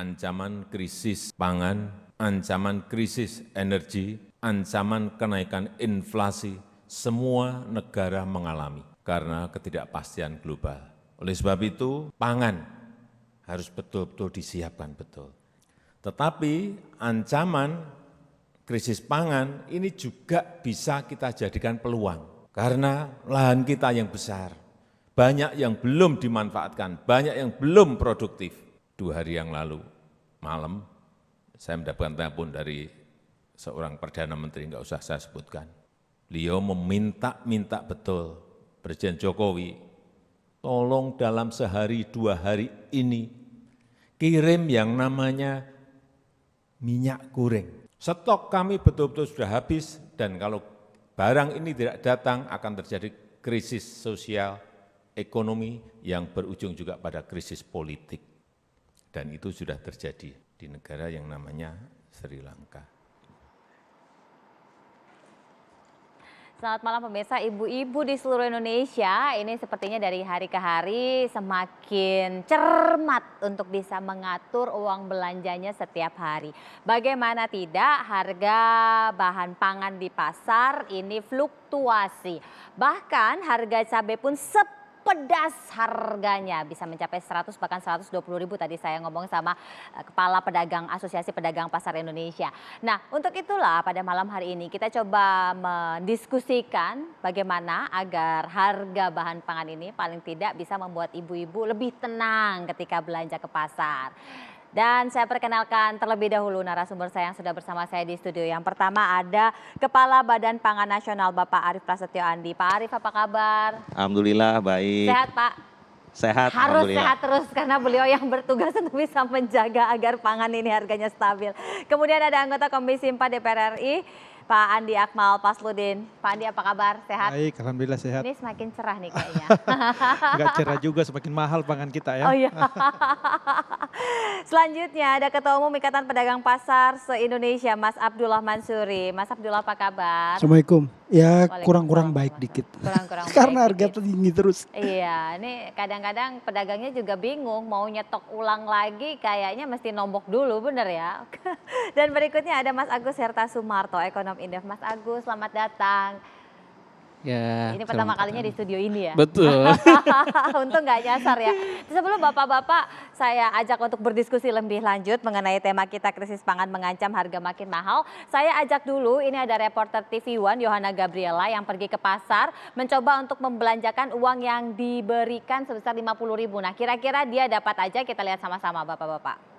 ancaman krisis pangan, ancaman krisis energi, ancaman kenaikan inflasi, semua negara mengalami karena ketidakpastian global. Oleh sebab itu, pangan harus betul-betul disiapkan betul. Tetapi ancaman krisis pangan ini juga bisa kita jadikan peluang karena lahan kita yang besar, banyak yang belum dimanfaatkan, banyak yang belum produktif. 2 hari yang lalu malam saya mendapatkan telepon dari seorang Perdana Menteri, enggak usah saya sebutkan. Beliau meminta betul Presiden Jokowi, tolong dalam sehari 2 hari ini kirim yang namanya minyak goreng. Stok kami betul-betul sudah habis dan kalau barang ini tidak datang akan terjadi krisis sosial, ekonomi yang berujung juga pada krisis politik. Dan itu sudah terjadi di negara yang namanya Sri Lanka. Selamat malam pemirsa, ibu-ibu di seluruh Indonesia ini sepertinya dari hari ke hari semakin cermat untuk bisa mengatur uang belanjanya setiap hari. Bagaimana tidak, harga bahan pangan di pasar ini fluktuasi. Bahkan harga cabai pun pedas harganya bisa mencapai 100 bahkan 120.000 tadi saya ngomong sama Kepala Pedagang Asosiasi Pedagang Pasar Indonesia. Nah, untuk itulah pada malam hari ini kita coba mendiskusikan bagaimana agar harga bahan pangan ini paling tidak bisa membuat ibu-ibu lebih tenang ketika belanja ke pasar. Dan saya perkenalkan terlebih dahulu narasumber saya yang sudah bersama saya di studio. Yang pertama ada Kepala Badan Pangan Nasional Bapak Arief Prasetyo Andi. Pak Arief, apa kabar? Alhamdulillah baik. Sehat Pak? Sehat. Harus sehat terus karena beliau yang bertugas untuk bisa menjaga agar pangan ini harganya stabil. Kemudian ada anggota Komisi 4 DPR RI, Pak Andi Akmal Pasludin. Pak Andi, apa kabar? Sehat? Baik, alhamdulillah sehat. Ini semakin cerah nih kayaknya. Enggak cerah juga, semakin mahal pangan kita ya. Oh iya. Selanjutnya ada Ketua Umum Ikatan Pedagang Pasar se-Indonesia, Mas Abdullah Mansuri. Mas Abdullah, apa kabar? Assalamualaikum. Ya kurang-kurang baik dikit. Kurang-kurang Karena baik harga dikit. tinggi terus. Iya, ini kadang-kadang pedagangnya juga bingung mau nyetok ulang lagi, kayaknya mesti nombok dulu, bener ya. Dan berikutnya ada Mas Agus Herta Sumarto, Ekonom Indef. Mas Agus, selamat datang. Ya, ini pertama kalinya di studio ini ya? Betul. Untung nggak nyasar ya. Sebelum bapak-bapak saya ajak untuk berdiskusi lebih lanjut mengenai tema kita krisis pangan mengancam harga makin mahal. Saya ajak dulu, ini ada reporter TV One Yohana Gabriela yang pergi ke pasar mencoba untuk membelanjakan uang yang diberikan sebesar 50.000. Nah, kira-kira dia dapat aja, kita lihat sama-sama bapak-bapak.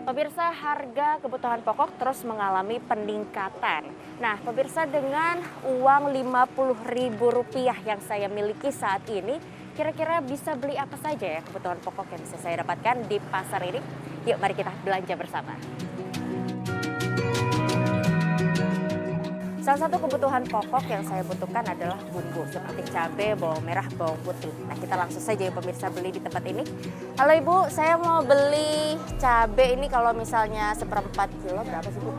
Pemirsa, harga kebutuhan pokok terus mengalami peningkatan. Nah, pemirsa, dengan uang Rp50.000 yang saya miliki saat ini, kira-kira bisa beli apa saja ya kebutuhan pokok yang bisa saya dapatkan di pasar ini? Yuk, mari kita belanja bersama. Salah satu kebutuhan pokok yang saya butuhkan adalah bumbu seperti cabai, bawang merah, bawang putih. Nah, kita langsung saja ya pemirsa beli di tempat ini. Halo Ibu, saya mau beli cabai ini kalau misalnya 1/4 kilo berapa sih Bu?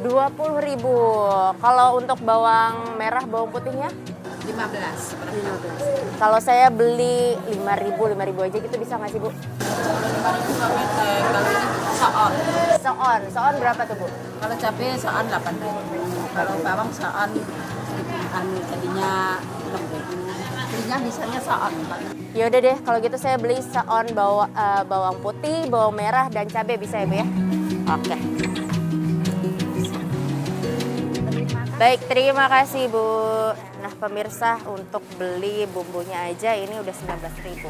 20.000. Kalau untuk bawang merah, bawang putihnya? 15. Kalau saya beli 5.000 aja gitu bisa nggak sih Bu? 5.000 kami kalau ini soon. Soon berapa tuh Bu? Kalau cabai soon 8.000. Kalau bawang soon jadinya 6.000. Belinya misalnya soon. Ya udah deh, kalau gitu saya beli soon bawang putih, bawang merah dan cabai bisa ya Bu ya? Oke. Baik, terima kasih Bu. Nah pemirsa, untuk beli bumbunya aja ini udah 19.000.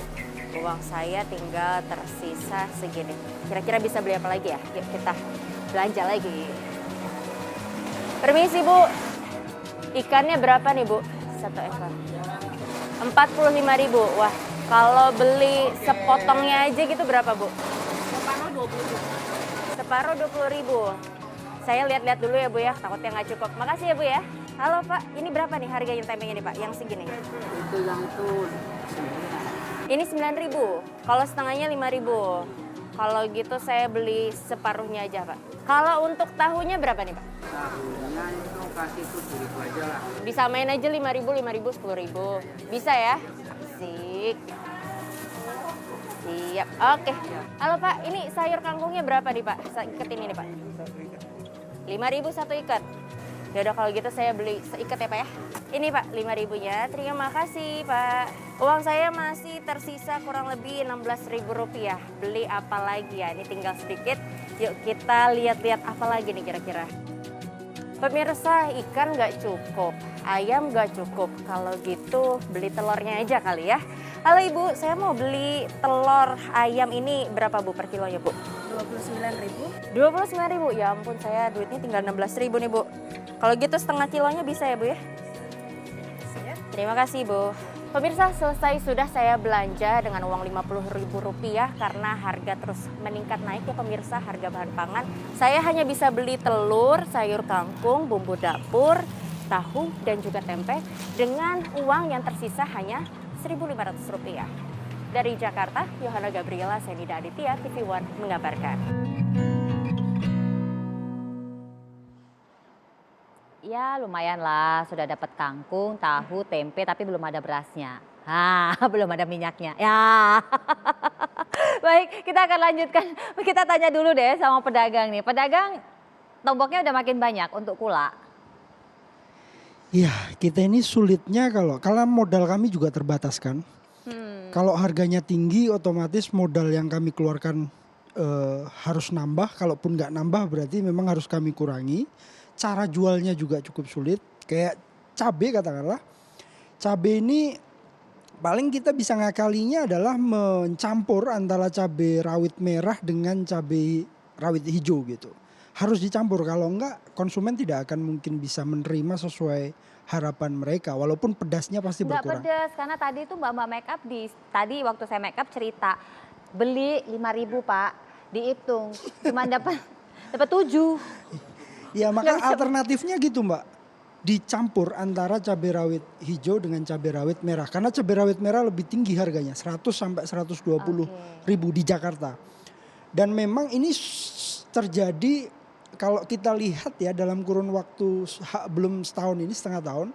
Uang saya tinggal tersisa segini. Kira-kira bisa beli apa lagi ya? Yuk kita belanja lagi. Permisi Bu, ikannya berapa nih Bu? 1 ekor. 45.000. Wah, kalau beli sepotongnya aja gitu berapa Bu? Separuh 20.000. Separuh 20.000. Saya lihat-lihat dulu ya Bu ya, takutnya nggak cukup. Makasih ya Bu ya. Halo Pak, ini berapa nih harganya tempenya nih Pak? Yang segini? Itu yang itu. Ini 9.000. Kalau setengahnya 5.000. Kalau gitu saya beli separuhnya aja Pak. Kalau untuk tahunya berapa nih Pak? Tahunya itu kasih itu segitu aja lah. Bisa main aja 5.000, 5.000, 10.000. Bisa ya? Asik. Siap, oke. Halo Pak, ini sayur kangkungnya berapa nih Pak? Ikat ini nih Pak. 5.000 satu ikat. Ya udah kalau gitu saya beli seikat ya Pak ya. Ini Pak 5.000-nya. Terima kasih Pak. Uang saya masih tersisa kurang lebih Rp16.000. Beli apa lagi ya? Ini tinggal sedikit. Yuk kita lihat-lihat apa lagi nih kira-kira. Pemirsa, ikan nggak cukup, ayam nggak cukup. Kalau gitu beli telurnya aja kali ya. Halo Ibu, saya mau beli telur ayam ini berapa Bu per kilonya Bu? 29.000. 29.000, ya ampun saya duitnya tinggal 16.000 nih Bu. Kalau gitu setengah kilonya bisa ya Bu ya? Terima kasih Bu. Pemirsa, selesai sudah saya belanja dengan uang Rp50.000 karena harga terus meningkat naik ya pemirsa, harga bahan pangan. Saya hanya bisa beli telur, sayur kangkung, bumbu dapur, tahu dan juga tempe dengan uang yang tersisa hanya Rp1.500. Dari Jakarta, Yohana Gabriela, Senida Aditya, TV One mengabarkan. Ya lumayan lah, sudah dapat kangkung, tahu, tempe, tapi belum ada berasnya. Belum ada minyaknya. Ya. Baik, kita akan lanjutkan. Kita tanya dulu deh sama pedagang nih. Pedagang, tomboknya udah makin banyak untuk kula. Iya, kita ini sulitnya kalau modal kami juga terbatas kan. Kalau harganya tinggi, otomatis modal yang kami keluarkan harus nambah. Kalaupun nggak nambah, berarti memang harus kami kurangi. Cara jualnya juga cukup sulit. Kayak cabai katakanlah. Cabai ini paling kita bisa ngakalinya adalah mencampur antara cabai rawit merah dengan cabai rawit hijau gitu. Harus dicampur, kalau enggak konsumen tidak akan mungkin bisa menerima sesuai harapan mereka. Walaupun pedasnya pasti berkurang. Enggak pedas, karena tadi itu Mbak make up tadi waktu saya make up cerita beli 5.000 Pak, dihitung cuma dapat 7. Ya maka alternatifnya gitu Mbak, dicampur antara cabai rawit hijau dengan cabai rawit merah. Karena cabai rawit merah lebih tinggi harganya, 100 sampai 120 ribu di Jakarta. Dan memang ini terjadi kalau kita lihat ya dalam kurun waktu belum setahun ini, setengah tahun.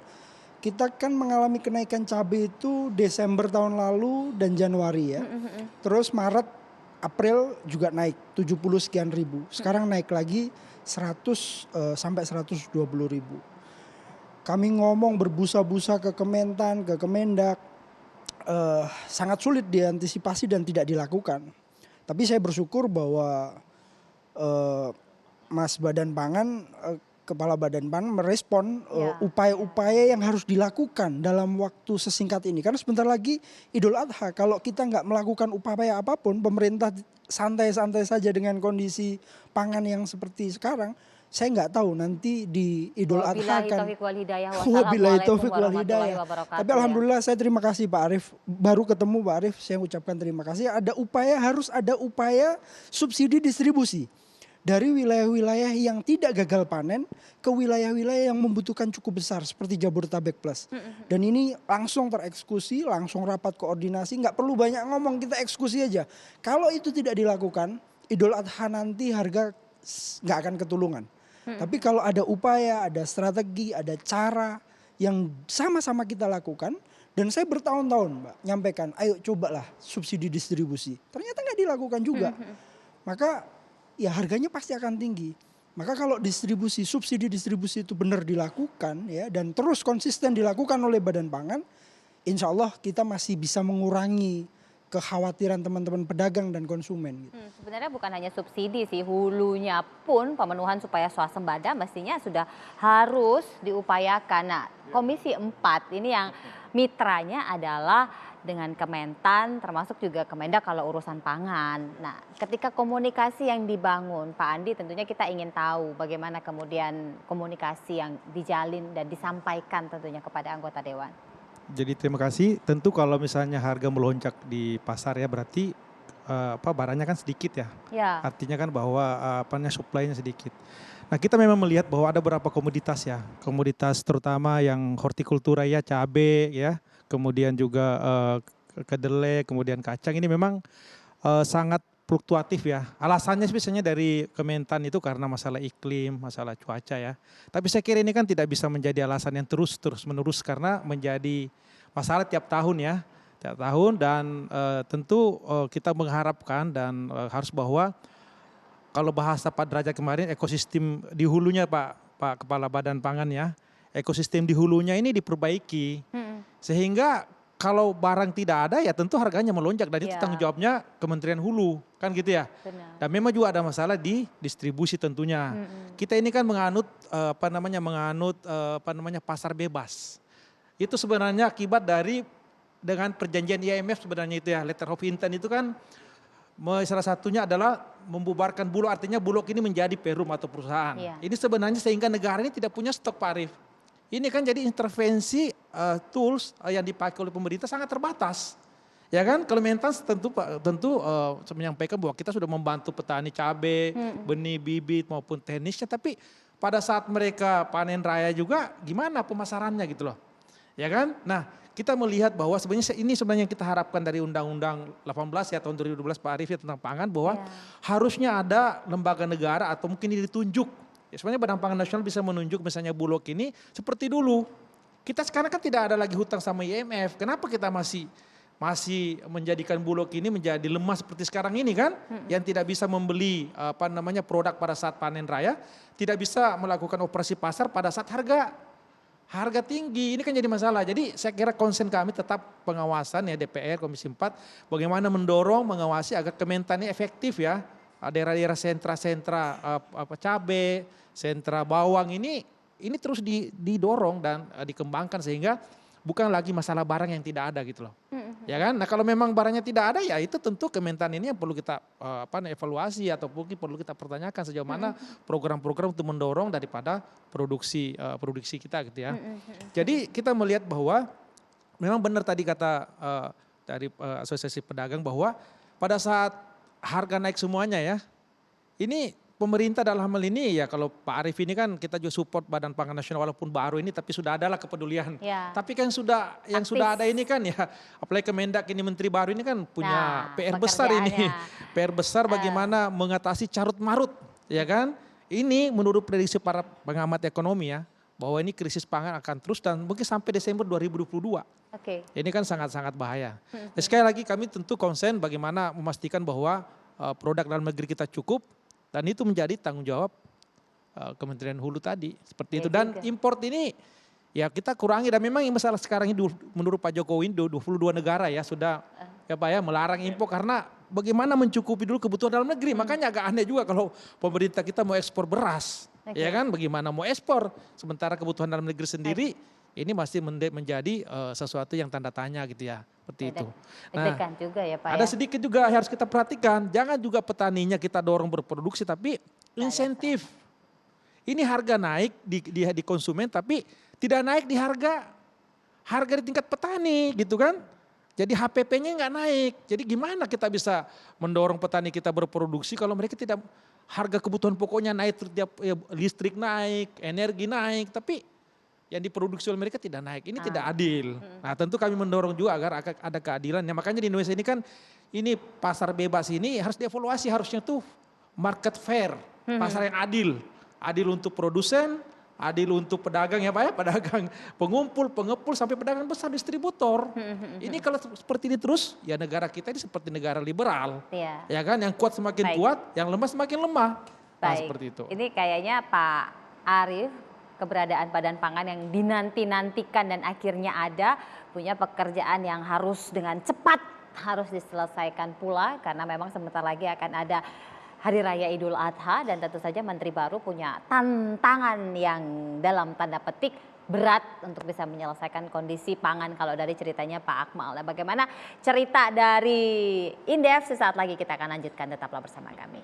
Kita kan mengalami kenaikan cabai itu Desember tahun lalu dan Januari ya. Terus Maret, April juga naik 70 sekian ribu. Sekarang naik lagi 100 sampai 120 ribu. Kami ngomong berbusa-busa ke Kementan, ke Kemendak, sangat sulit diantisipasi dan tidak dilakukan. Tapi saya bersyukur bahwa Mas Badan Pangan, Kepala Badan Pangan merespon upaya-upaya yang harus dilakukan dalam waktu sesingkat ini. Karena sebentar lagi Idul Adha, kalau kita nggak melakukan upaya apapun, pemerintah santai-santai saja dengan kondisi pangan yang seperti sekarang, saya nggak tahu nanti di Idul Adha kan. Wabillahi taufik wal hidayah. Tapi alhamdulillah saya terima kasih Pak Arief, baru ketemu Pak Arief, saya ucapkan terima kasih. Harus ada upaya subsidi distribusi dari wilayah-wilayah yang tidak gagal panen ke wilayah-wilayah yang membutuhkan cukup besar seperti Jabodetabek Plus. Dan ini langsung tereksekusi, langsung rapat koordinasi, nggak perlu banyak ngomong, kita eksekusi aja. Kalau itu tidak dilakukan, Idul Adha nanti harga nggak akan ketulungan. Tapi kalau ada upaya, ada strategi, ada cara yang sama-sama kita lakukan, dan saya bertahun-tahun Mbak nyampaikan, ayo cobalah subsidi distribusi. Ternyata nggak dilakukan juga. Maka ya harganya pasti akan tinggi. Maka kalau subsidi distribusi itu benar dilakukan ya dan terus konsisten dilakukan oleh Badan Pangan, insya Allah kita masih bisa mengurangi kekhawatiran teman-teman pedagang dan konsumen. Gitu. Sebenarnya bukan hanya subsidi sih, hulunya pun pemenuhan supaya swasembada mestinya sudah harus diupayakan. Nah, Komisi 4 ini yang mitranya adalah dengan Kementan, termasuk juga Kemendak kalau urusan pangan. Nah, ketika komunikasi yang dibangun, Pak Andi, tentunya kita ingin tahu bagaimana kemudian komunikasi yang dijalin dan disampaikan tentunya kepada anggota Dewan. Jadi terima kasih. Tentu kalau misalnya harga melonjak di pasar ya berarti barangnya kan sedikit ya. Artinya kan bahwa supply-nya sedikit. Nah, kita memang melihat bahwa ada beberapa komoditas ya. Komoditas terutama yang hortikultura ya, cabai ya. Kemudian juga kedelai, kemudian kacang ini memang sangat fluktuatif ya. Alasannya biasanya dari Kementan itu karena masalah iklim, masalah cuaca ya. Tapi saya kira ini kan tidak bisa menjadi alasan yang terus menerus karena menjadi masalah tiap tahun ya. Tiap tahun dan tentu kita mengharapkan dan harus bahwa kalau bahasa Pak Derajat kemarin ekosistem di hulunya Pak Kepala Badan Pangan ya. Ekosistem di hulunya ini diperbaiki. Sehingga kalau barang tidak ada ya tentu harganya melonjak dan itu tanggung jawabnya Kementerian Hulu kan gitu ya. Benar. Dan memang juga ada masalah di distribusi tentunya. Kita ini kan menganut pasar bebas. Itu sebenarnya akibat dari dengan perjanjian IMF sebenarnya itu ya, letter of intent itu kan salah satunya adalah membubarkan Bulog, artinya Bulog ini menjadi perum atau perusahaan. Ini sebenarnya sehingga negara ini tidak punya stok Pak Arief. Ini kan jadi intervensi tools yang dipakai oleh pemerintah sangat terbatas. Ya kan, Kementan tentu menyampaikan bahwa kita sudah membantu petani cabai, benih, bibit maupun teknisnya, tapi pada saat mereka panen raya juga gimana pemasarannya gitu loh. Ya kan? Nah, kita melihat bahwa sebenarnya ini sebenarnya yang kita harapkan dari Undang-Undang 18 ya tahun 2012 Pak Arief ya tentang pangan bahwa harusnya ada lembaga negara atau mungkin ini ditunjuk. Ya, sebenarnya Badan Pangan Nasional bisa menunjuk misalnya Bulog ini seperti dulu. Kita sekarang kan tidak ada lagi hutang sama IMF. Kenapa kita masih menjadikan Bulog ini menjadi lemah seperti sekarang ini kan? Yang tidak bisa membeli produk pada saat panen raya, tidak bisa melakukan operasi pasar pada saat harga tinggi, ini kan jadi masalah. Jadi saya kira konsen kami tetap pengawasan ya DPR Komisi 4 bagaimana mengawasi agar Kementan ini efektif ya. Daerah-daerah sentra-sentra cabai, sentra bawang ini terus didorong dan dikembangkan sehingga bukan lagi masalah barang yang tidak ada gitu loh. Ya kan? Nah, kalau memang barangnya tidak ada ya itu tentu Kementan ini yang perlu kita evaluasi atau mungkin perlu kita pertanyakan sejauh mana program-program untuk mendorong daripada produksi kita gitu ya. Jadi kita melihat bahwa memang benar tadi kata dari Asosiasi Pedagang bahwa pada saat harga naik semuanya ya. Ini pemerintah dalam hal ini ya kalau Pak Arief ini kan kita juga support Badan Pangan Nasional walaupun baru ini tapi sudah adalah kepedulian. Tapi kan sudah ada ini kan ya apalagi Kemendak ini menteri baru ini kan punya PR besar ini. PR besar bagaimana mengatasi carut marut ya kan. Ini menurut prediksi para pengamat ekonomi ya bahwa ini krisis pangan akan terus dan mungkin sampai Desember 2022. Ini kan sangat-sangat bahaya. Sekali lagi kami tentu konsen bagaimana memastikan bahwa produk dalam negeri kita cukup dan itu menjadi tanggung jawab Kementerian Hulu tadi seperti itu. Dan import ini ya kita kurangi dan memang yang masalah sekarang ini menurut Pak Jokowi 22 negara ya sudah melarang impor karena bagaimana mencukupi dulu kebutuhan dalam negeri. Makanya agak aneh juga kalau pemerintah kita mau ekspor beras. Ya kan bagaimana mau ekspor sementara kebutuhan dalam negeri sendiri ini masih menjadi sesuatu yang tanda tanya gitu ya. Seperti itu. Nah, juga ya, Pak, ada sedikit juga harus kita perhatikan. Jangan juga petaninya kita dorong berproduksi tapi insentif. Ini harga naik di konsumen tapi tidak naik di harga di tingkat petani gitu kan. Jadi HPP-nya nggak naik. Jadi gimana kita bisa mendorong petani kita berproduksi kalau mereka tidak harga kebutuhan pokoknya naik, listrik naik, energi naik, tapi yang diproduksi oleh mereka tidak naik. Ini tidak adil. Nah tentu kami mendorong juga agar ada keadilan. Ya, makanya di Indonesia ini kan ini pasar bebas ini harus dievaluasi harusnya tuh market fair, pasar yang adil. Adil untuk produsen, adil untuk pedagang ya Pak ya, pedagang pengumpul, pengepul sampai pedagang besar distributor. Ini kalau seperti ini terus ya negara kita ini seperti negara liberal. Ya kan yang kuat semakin kuat, yang lemah semakin lemah. Nah, seperti itu. Ini kayaknya Pak Arief keberadaan Badan Pangan yang dinanti-nantikan dan akhirnya ada punya pekerjaan yang harus dengan cepat harus diselesaikan pula karena memang sebentar lagi akan ada Hari Raya Idul Adha dan tentu saja Menteri baru punya tantangan yang dalam tanda petik berat untuk bisa menyelesaikan kondisi pangan kalau dari ceritanya Pak Akmal. Nah, bagaimana cerita dari Indef sesaat lagi kita akan lanjutkan, tetaplah bersama kami.